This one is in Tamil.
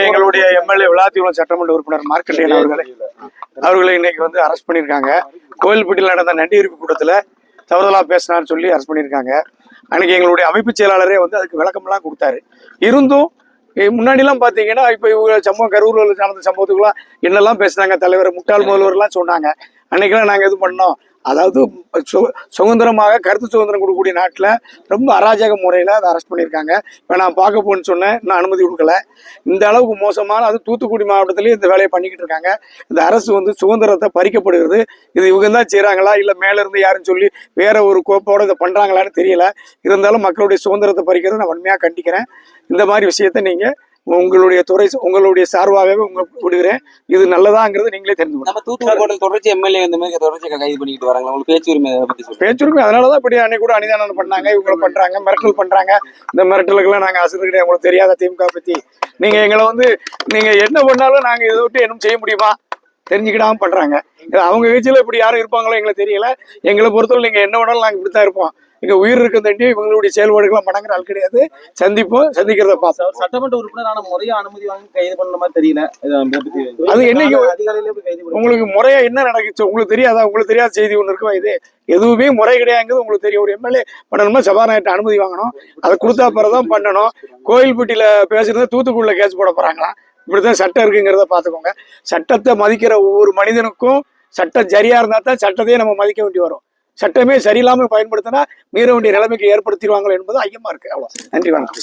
எங்களுடைய எம்எல்ஏ விளாத்திகுளம் சட்டமன்ற உறுப்பினர் மார்க்கண்டேயன் அவர்களை இன்னைக்கு வந்து அரெஸ்ட் பண்ணியிருக்காங்க. கோயில்பட்டியில் நடந்த நன்றியிருப்பு கூட்டத்துல தவறுதலா பேசினான்னு சொல்லி அரெஸ்ட் பண்ணியிருக்காங்க. அன்னைக்கு எங்களுடைய அமைப்பு செயலாளரே வந்து அதுக்கு விளக்கம்லாம் கொடுத்தாரு. இருந்தும் முன்னாடிலாம் பாத்தீங்கன்னா இப்ப இவங்க சம்பவம் கரூர்ல நடந்த சம்பவத்துக்குலாம் என்னெல்லாம் பேசினாங்க, தலைவர் முட்டாள் முதல்வர்லாம் சொன்னாங்க. அன்னைக்கெல்லாம் நாங்க எது பண்ணோம், அதாவது சுதந்திரமாக கருத்து சுதந்திரம் கொடுக்கக்கூடிய நாட்டில் ரொம்ப அராஜக முறையில் அதை அரெஸ்ட் பண்ணியிருக்காங்க. இப்போ நான் பார்க்க போன்னு சொன்னேன், இன்னும் அனுமதி கொடுக்கல. இந்த அளவுக்கு மோசமான, அது தூத்துக்குடி மாவட்டத்திலேயே இந்த வேலையை பண்ணிக்கிட்டு இருக்காங்க. இந்த அரசு வந்து சுதந்திரத்தை பறிக்கப்படுகிறது. இது இவங்க தான் செய்கிறாங்களா இல்லை மேலேருந்து யாருன்னு சொல்லி வேற ஒரு கோப்போடு இதை பண்ணுறாங்களான்னு தெரியல. இருந்தாலும் மக்களுடைய சுதந்திரத்தை பறிக்கிறத நான் வன்மையாக கண்டிக்கிறேன். இந்த மாதிரி விஷயத்த நீங்கள் உங்களுடைய துறை, உங்களுடைய சார்பாகவே விடுகிறேன். இது நல்லதாங்கிறது நீங்களே தெரிஞ்சுக்கணும். நம்ம தூத்துக்குடி தொடர்ச்சி எம்எல்ஏ இந்த மாதிரி தொடர்ச்சி கைது பண்ணிட்டு வராங்க. உங்களுக்கு பேச்சுரிமை அதனாலதான் இப்படி அன்னைக்கு கூட அனிதானம் பண்ணாங்க, இவங்களை பண்றாங்க, மிரட்டல் பண்றாங்க. இந்த மிரட்டலுக்கெல்லாம் நாங்க அசது கிடையாது. உங்களுக்கு தெரியாத திமுக பத்தி நீங்க எங்களை வந்து நீங்க என்ன பண்ணாலும் நாங்க இதை விட்டு என்ன செய்ய முடியுமா தெரிஞ்சுக்கிடாம பண்றாங்க. அவங்க கட்சியில இப்படி யாரும் இருப்பாங்களோ எங்களுக்கு தெரியல. எங்களை பொறுத்தவரை நீங்க என்ன வேணாலும் நாங்க இப்படித்தான் இருப்போம். இங்க உயிர் இருக்க தட்டி இவங்களுடைய செயல்பாடுகள் மடங்குற ஆள் கிடையாது. சந்திக்கிறத பார்ப்போம். சட்டமன்ற உறுப்பினர் முறையா அனுமதி வாங்கி கைது பண்ண மாதிரி தெரியல. அது என்னைக்கு உங்களுக்கு முறையா என்ன நடக்குச்சு உங்களுக்கு தெரியாதா? உங்களுக்கு தெரியாத செய்தி ஒண்ணு இருக்குவா? இது எதுவுமே முறை கிடையாதுங்கிறது உங்களுக்கு தெரியும். ஒரு எம்எல்ஏ பண்ணணுமா சபாநாயகர்கிட்ட அனுமதி வாங்கணும், அதை கொடுத்தா பிறதான் பண்ணணும். கோயில்பட்டியில பேசுறத தூத்துக்குடியில கேஸ் போட போறாங்களா? இப்படிதான் சட்டம் இருக்குங்கிறத பாத்துக்கோங்க. சட்டத்தை மதிக்கிற ஒவ்வொரு மனிதனுக்கும் சட்டம் சரியா இருந்தா தான் சட்டத்தையே நம்ம மதிக்க வேண்டி வரும். சட்டமே சரியில்லாம பயன்படுத்தினா மீற வேண்டிய நிலைமைக்கு ஏற்படுத்திடுவாங்களோ என்பது ஐயமா இருக்கு. அவ்வளவு. நன்றி, வணக்கம்.